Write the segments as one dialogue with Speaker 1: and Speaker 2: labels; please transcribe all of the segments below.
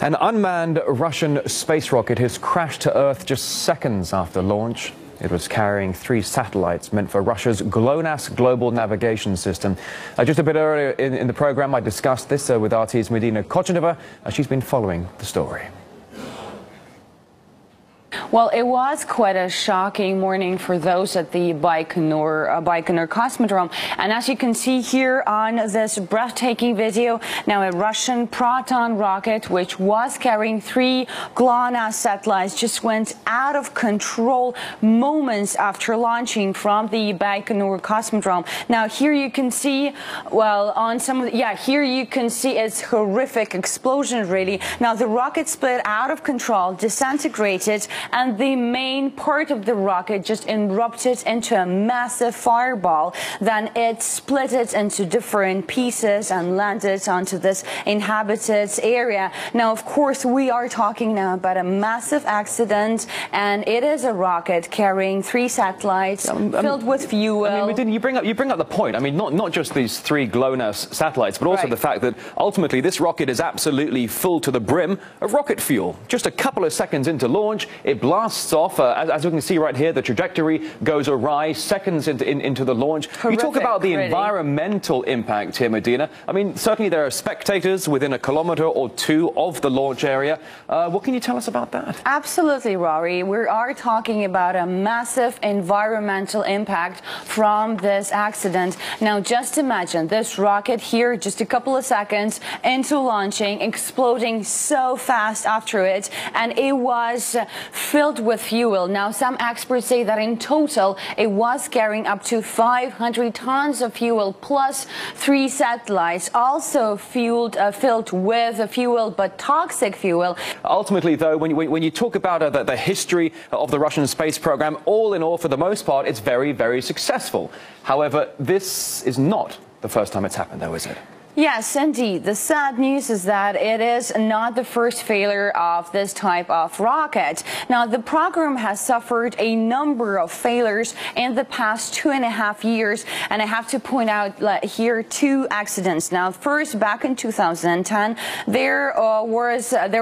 Speaker 1: An unmanned Russian space rocket has crashed to Earth just seconds after launch. It was carrying 3 satellites meant for Russia's GLONASS global navigation system. Just a bit earlier in the program, I discussed this with RT's Medina Kochanova. She's been following the story.
Speaker 2: Well, it was quite a shocking morning for those at the Baikonur Cosmodrome. And as you can see here on this breathtaking video, now a Russian Proton rocket, which was carrying 3 GLONASS satellites, just went out of control moments after launching from the Baikonur Cosmodrome. Now here you can see, well, on some of the, here you can see it's horrific explosion, really. Now the rocket split out of control, disintegrated, and the main part of the rocket just erupted into a massive fireball. Then it split it into different pieces and landed onto this inhabited area. Now, of course, we are talking now about a massive accident, and it is a rocket carrying 3 satellites filled with fuel.
Speaker 1: I mean, Medina, you bring up the point. I mean, not just these 3 GLONASS satellites, but also the fact that ultimately this rocket is absolutely full to the brim of rocket fuel. Just a couple of seconds into launch, it blasts off. As we can see right here, the trajectory goes awry seconds into the launch.
Speaker 2: Horrific,
Speaker 1: you talk about the
Speaker 2: really.
Speaker 1: Environmental impact here, Medina. I mean, certainly there are spectators within a kilometre or 2 of the launch area. What can you tell us about that?
Speaker 2: Absolutely, Rory. We are talking about a massive environmental impact from this accident. Now, just imagine this rocket here, just a couple of seconds into launching, exploding so fast after it, and it was filled with fuel. Now, some experts say that in total, it was carrying up to 500 tons of fuel, plus 3 satellites, also filled with fuel, but toxic fuel.
Speaker 1: Ultimately, though, when you talk about the history of the Russian space program, all in all, for the most part, it's very, very successful. However, this is not the first time it's happened, though, is it?
Speaker 2: Yes, indeed. The sad news is that it is not the first failure of this type of rocket. Now, the program has suffered a number of failures in the past 2.5 years, and I have to point out here 2 accidents. Now, first, back in 2010, there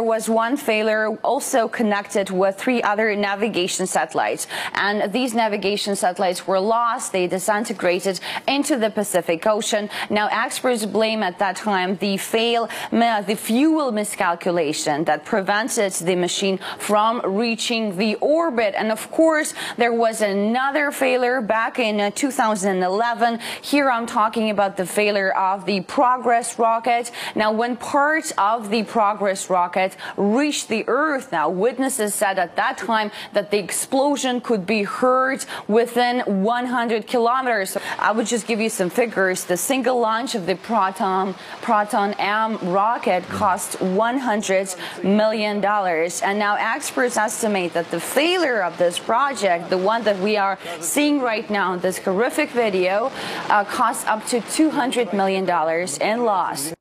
Speaker 2: was one failure also connected with 3 other navigation satellites, and these navigation satellites were lost. They disintegrated into the Pacific Ocean. Now, experts blame at that time the fuel miscalculation that prevented the machine from reaching the orbit. And of course, there was another failure back in 2011. Here I'm talking about the failure of the Progress rocket. Now, when part of the Progress rocket reached the Earth, now witnesses said at that time that the explosion could be heard within 100 kilometers. I would just give you some figures. The single launch of the Proton M rocket cost $100 million. And now experts estimate that the failure of this project, the one that we are seeing right now in this horrific video, costs up to $200 million in loss.